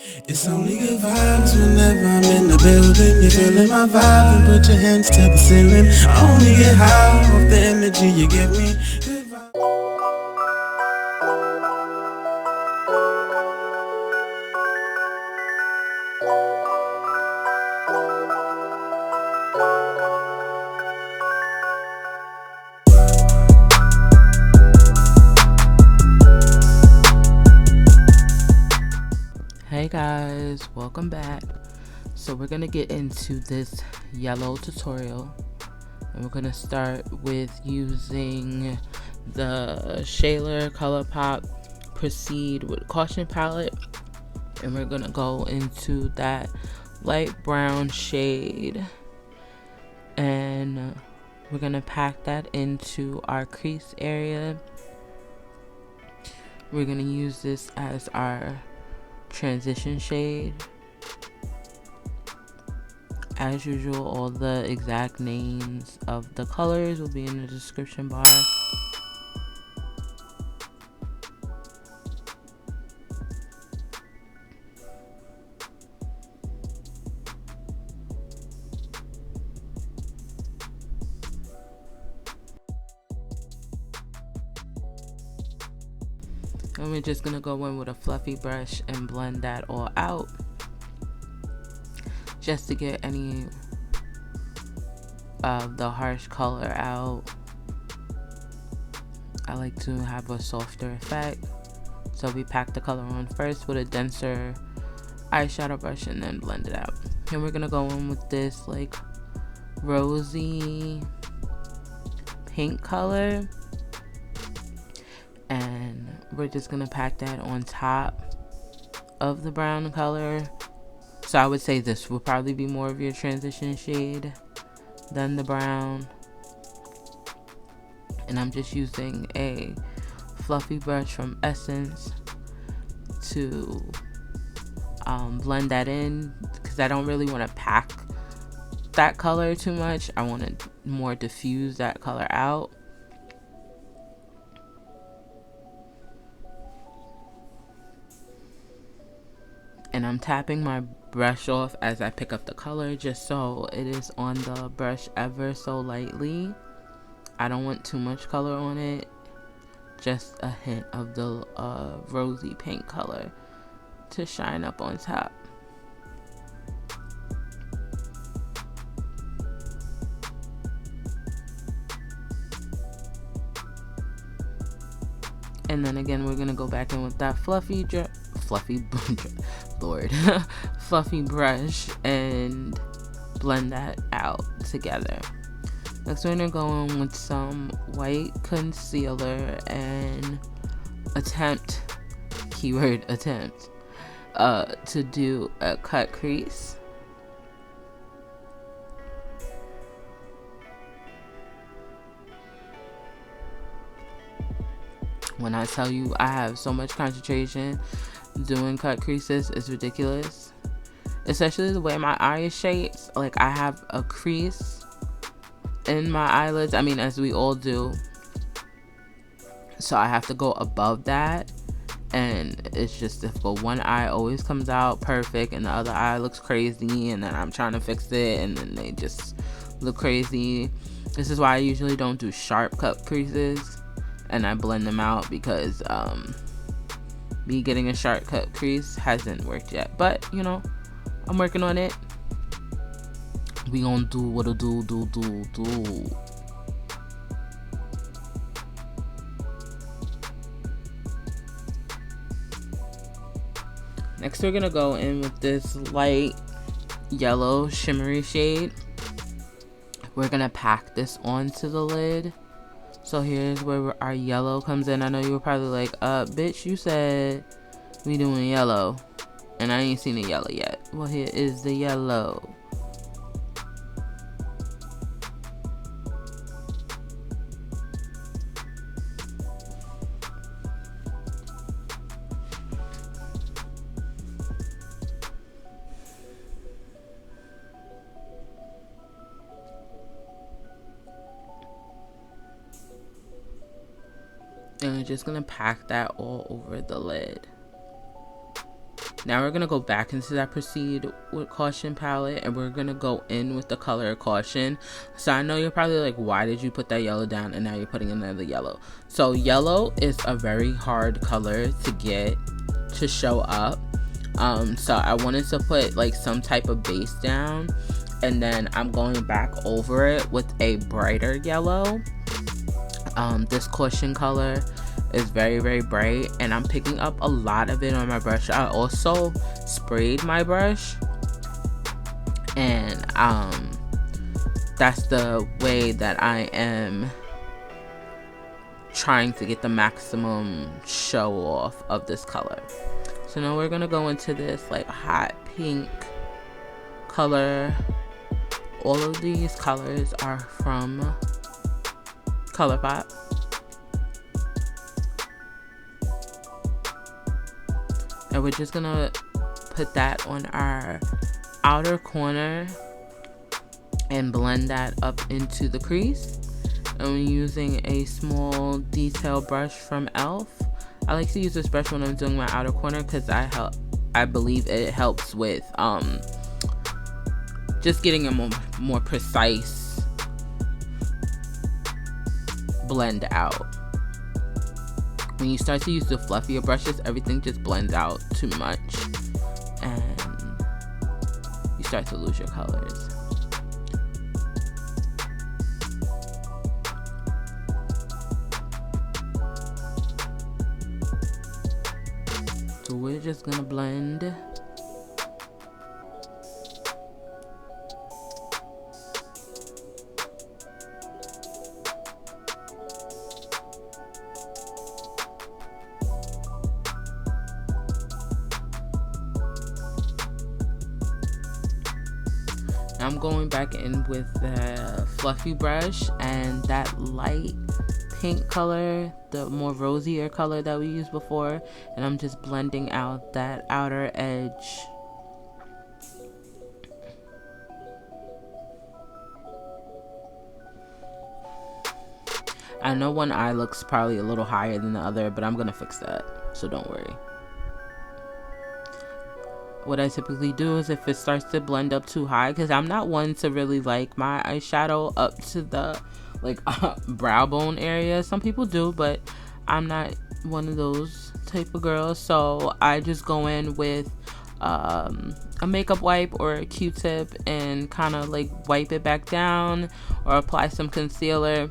It's only good vibes whenever I'm in the building. You're feeling my vibe and put your hands to the ceiling. I only get high off the energy you give me. Good vibes. Hey guys, welcome back. So we're gonna get into this yellow tutorial, and we're gonna start with using the Shaler ColourPop Proceed with Caution palette, and we're gonna go into that light brown shade, and we're gonna pack that into our crease area. We're gonna use this as our transition shade. As usual, all the exact names of the colors will be in the description bar. And we're just gonna go in with a fluffy brush and blend that all out, just to get any of the harsh color out. I like to have a softer effect, so we pack the color on first with a denser eyeshadow brush and then blend it out. And we're gonna go in with this like rosy pink color, and we're just gonna pack that on top of the brown color. So I would say this will probably be more of your transition shade than the brown. And I'm just using a fluffy brush from Essence to blend that in, because I don't really want to pack that color too much. I want to more diffuse that color out. And I'm tapping my brush off as I pick up the color, just so it is on the brush ever so lightly. I don't want too much color on it, just a hint of the rosy pink color to shine up on top. And then again, we're gonna go back in with that fluffy Lord, fluffy brush and blend that out together. Next, we're gonna go in with some white concealer and attempt, keyword attempt, to do a cut crease. When I tell you I have so much concentration doing cut creases, it's ridiculous. Especially the way my eye is shaped. Like, I have a crease in my eyelids, I mean, as we all do, so I have to go above that, and it's just difficult. One eye always comes out perfect and the other eye looks crazy, and then I'm trying to fix it and then they just look crazy. This is why I usually don't do sharp cut creases, and I blend them out, because me getting a sharp cut crease hasn't worked yet, but you know, I'm working on it. We gonna do what it do. Next, we're gonna go in with this light yellow shimmery shade. We're gonna pack this onto the lid. So here's where our yellow comes in. I know you were probably like, bitch, you said we doing yellow, and I ain't seen the yellow yet. Well, here is the yellow. And I'm just gonna pack that all over the lid. Now we're going to go back into that Proceed with Caution palette, and we're going to go in with the color Caution. So I know you're probably like, why did you put that yellow down and now you're putting another yellow? So yellow is a very hard color to get to show up. So I wanted to put like some type of base down, and then I'm going back over it with a brighter yellow. This Caution color is very, very bright, and I'm picking up a lot of it on my brush. I also sprayed my brush, and that's the way that I am trying to get the maximum show off of this color. So now we're gonna go into this like hot pink color. All of these colors are from ColourPop. And we're just gonna put that on our outer corner and blend that up into the crease. And we're using a small detail brush from e.l.f. I like to use this brush when I'm doing my outer corner because I believe it helps with just getting a more precise blend out. When you start to use the fluffier brushes, everything just blends out too much and you start to lose your colors. So we're just gonna blend. I'm going back in with the fluffy brush and that light pink color, the more rosier color that we used before, and I'm just blending out that outer edge. I know one eye looks probably a little higher than the other, but I'm gonna fix that, so don't worry. What I typically do is if it starts to blend up too high, because I'm not one to really like my eyeshadow up to the like brow bone area. Some people do, but I'm not one of those type of girls. So I just go in with a makeup wipe or a Q-tip and kind of like wipe it back down, or apply some concealer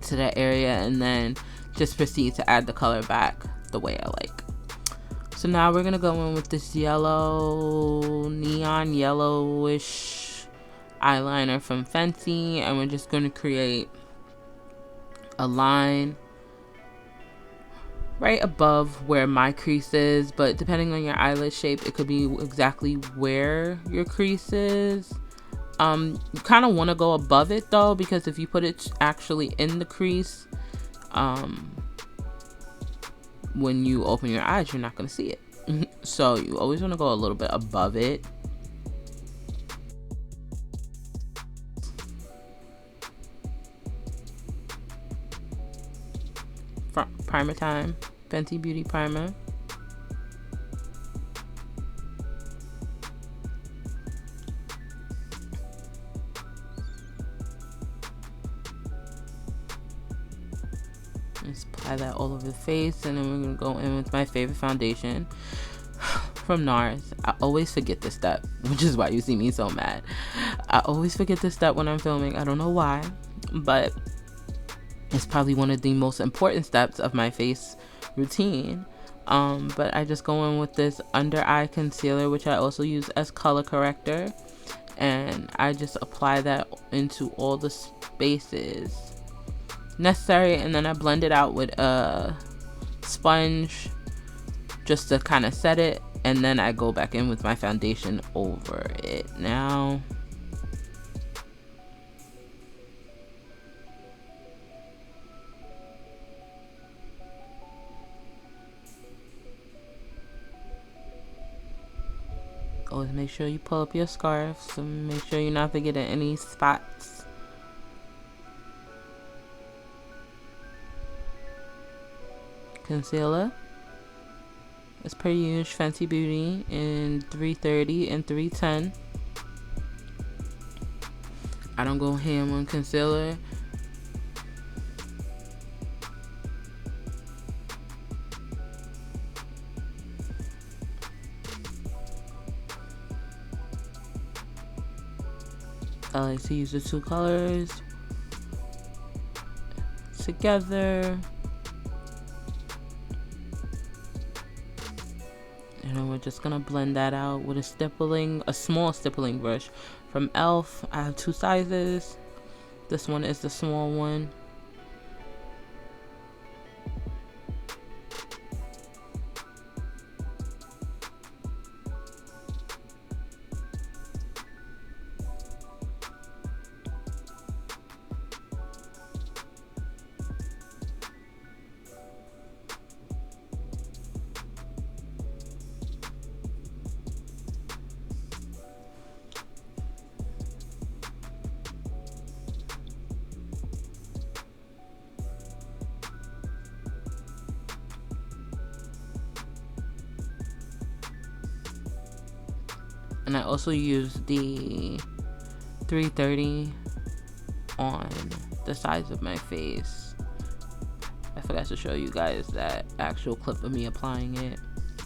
to that area, and then just proceed to add the color back the way I like. So now we're gonna go in with this yellow, neon yellowish eyeliner from Fenty, and we're just gonna create a line right above where my crease is, but depending on your eyelid shape, it could be exactly where your crease is. You kind of want to go above it though, because if you put it actually in the crease, when you open your eyes, you're not going to see it. So you always want to go a little bit above it. Primer time, Fenty Beauty primer. Just apply that all over the face, and then we're gonna go in with my favorite foundation from NARS. I always forget this step, which is why you see me so mad. I always forget this step when I'm filming. I don't know why, but it's probably one of the most important steps of my face routine. But I just go in with this under eye concealer, which I also use as color corrector, and I just apply that into all the spaces necessary, and then I blend it out with a sponge just to kind of set it, and then I go back in with my foundation over it. Now always make sure you pull up your scarf, so make sure you're not forgetting any spots. Concealer, As per usual, Fenty Beauty in 330 and 310. I don't go ham on concealer. I like to use the two colors together. And then we're just gonna blend that out with a small stippling brush from e.l.f. I have 2 sizes. This one is the small one. And I also use the 330 on the sides of my face. I forgot to show you guys that actual clip of me applying it,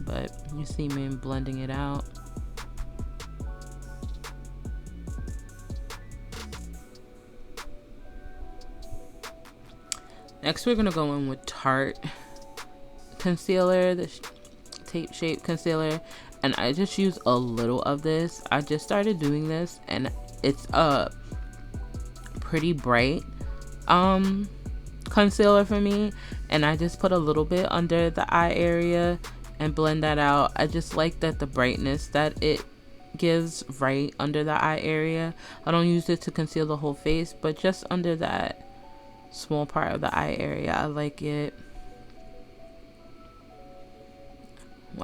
but you see me blending it out. Next we're gonna go in with Tarte concealer, the tape shape concealer, and I just use a little of this. I just started doing this, and it's a pretty bright concealer for me, and I just put a little bit under the eye area and blend that out. I just like that the brightness that it gives right under the eye area. I don't use it to conceal the whole face, but just under that small part of the eye area, I like it.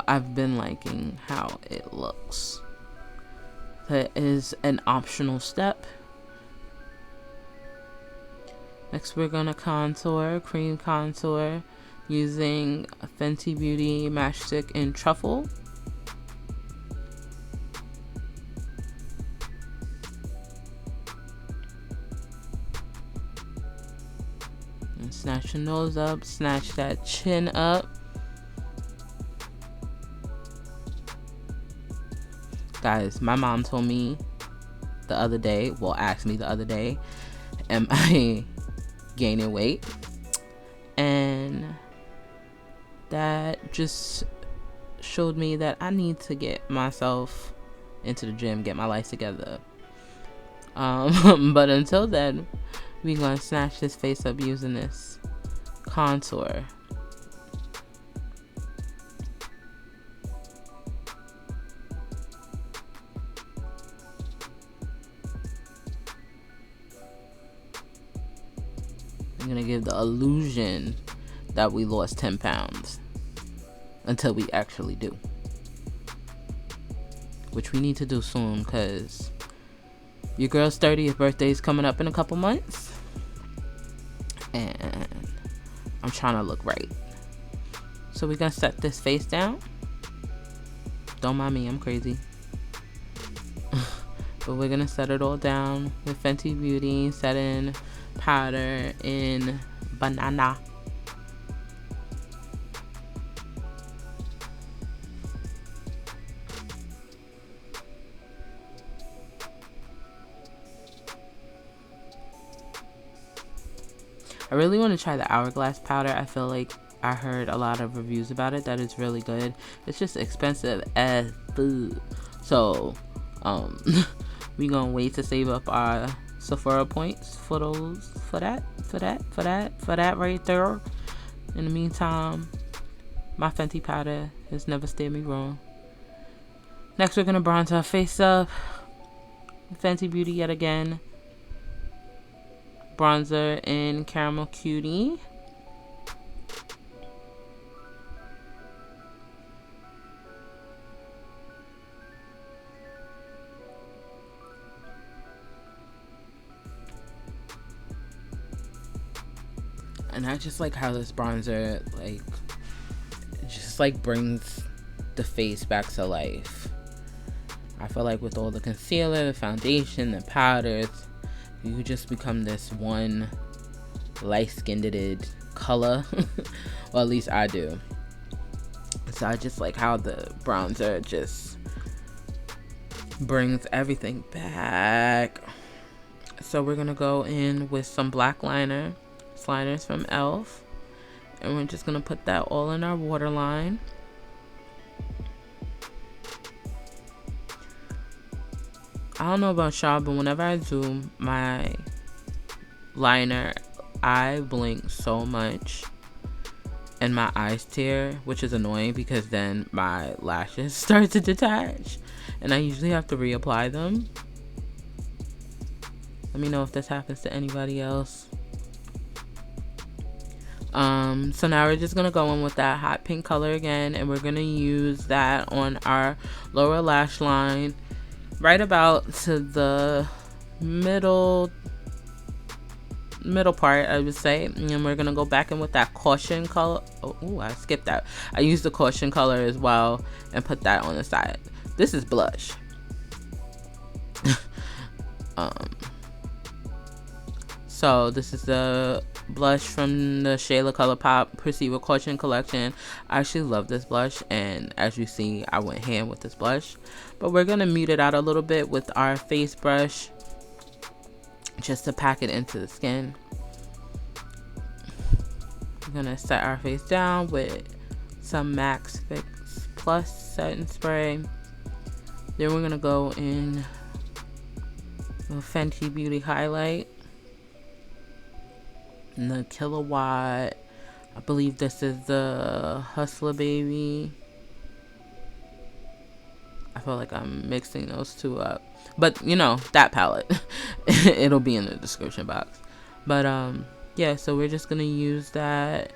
I've been liking how it looks. That is an optional step. Next we're gonna contour, cream contour, using Fenty Beauty Matchstick in Truffle. And snatch your nose up, snatch that chin up. Guys, my mom told me the other day, asked me the other day, am I gaining weight? And that just showed me that I need to get myself into the gym, get my life together. But until then, we're gonna snatch this face up using this contour. I'm gonna give the illusion that we lost 10 pounds until we actually do, which we need to do soon, because your girl's 30th birthday is coming up in a couple months, and I'm trying to look right. So we're gonna set this face down. Don't mind me, I'm crazy. But we're gonna set it all down with Fenty Beauty setting powder in Banana. I really want to try the Hourglass powder. I feel like I heard a lot of reviews about it that it's really good. It's just expensive as food. So we gonna wait to save up our Sephora points for that right there. In the meantime, my Fenty powder has never steered me wrong. Next we're gonna bronze our face up. Fenty Beauty yet again. Bronzer in Caramel Cutie. And I just like how this bronzer just brings the face back to life. I feel like with all the concealer, the foundation, the powders, you just become this one light-skinned color. Or at least I do. So I just like how the bronzer just brings everything back. So we're gonna go in with some black liners from e.l.f. and we're just gonna put that all in our waterline. I don't know about y'all, but whenever I do my liner, I blink so much and my eyes tear, which is annoying because then my lashes start to detach and I usually have to reapply them. Let me know if this happens to anybody else. So now we're just gonna go in with that hot pink color again, and we're gonna use that on our lower lash line, right about to the middle part, I would say. And we're gonna go back in with that caution color. Oh, I skipped that. I used the caution color as well and put that on the side. This is blush. So this is the blush from the Shayla ColourPop Perceiver Caution collection. I actually love this blush, and as you see, I went ham with this blush. But we're gonna mute it out a little bit with our face brush, just to pack it into the skin. We're gonna set our face down with some Max Fix Plus setting spray. Then we're gonna go in with Fenty Beauty highlight. And the Killawatt, I believe this is the Hustler Baby. I feel like I'm mixing those two up, but you know, that palette it'll be in the description box. But yeah, so we're just gonna use that.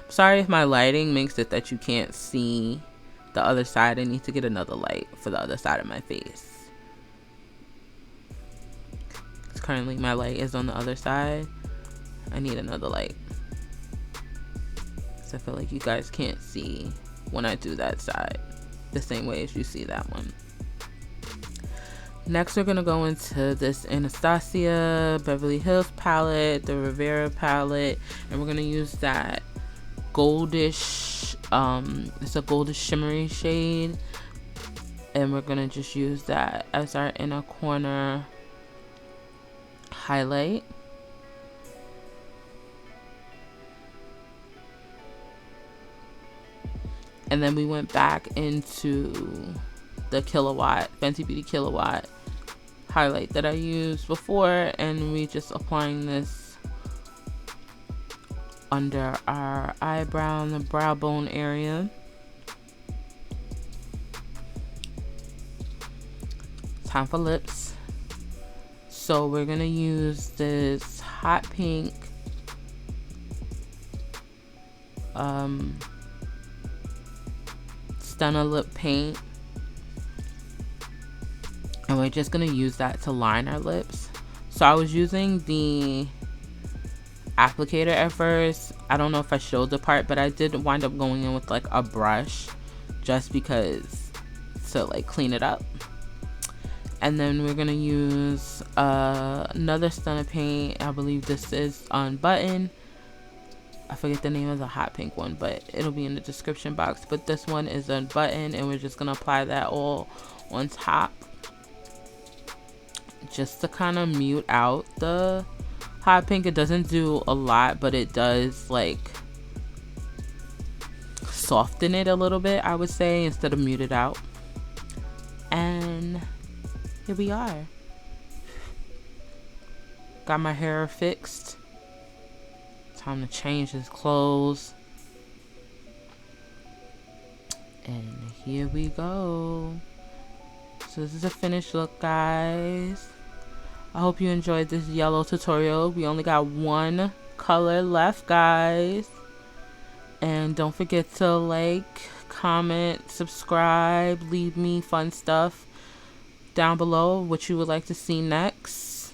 Sorry if my lighting makes it that you can't see the other side. I need to get another light for the other side of my face. Currently my light is on the other side. I need another light, so I feel like you guys can't see when I do that side the same way as you see that one. Next, we're gonna go into this Anastasia Beverly Hills palette, the Rivera palette, and we're gonna use that goldish, it's a goldish shimmery shade, and we're gonna just use that as our inner corner highlight. And then we went back into the Killawatt, Fenty Beauty Killawatt highlight that I used before, and we just applying this under our eyebrow and the brow bone area. Time for lips. So we're gonna use this hot pink Stunner lip paint, and we're just gonna use that to line our lips. So I was using the applicator at first. I don't know if I showed the part, but I did wind up going in with like a brush just because to like clean it up. And then we're gonna use another Stunner paint. I believe this is on Button. I forget the name of the hot pink one, but it'll be in the description box. But this one is on Button, and we're just gonna apply that all on top, just to kind of mute out the hot pink. It doesn't do a lot, but it does like soften it a little bit, I would say, instead of mute it out. And here we are. Got my hair fixed. Time to change his clothes. And here we go. So this is a finished look, guys. I hope you enjoyed this yellow tutorial. We only got one color left, guys. And don't forget to like, comment, subscribe, leave me fun stuff down below what you would like to see next.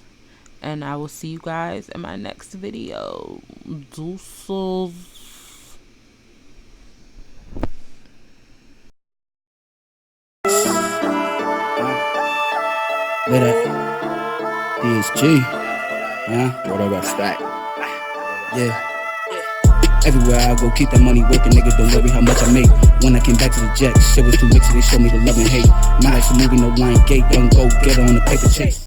And I will see you guys in my next video. Deuces. Lit up. DSG. What up, stack? Yeah. Everywhere I go, keep that money working, nigga, don't worry how much I make. When I came back to the jet, shit was too mixed, they showed me the love and hate. My life's a movie, no line gate, don't go get her on the paper chase.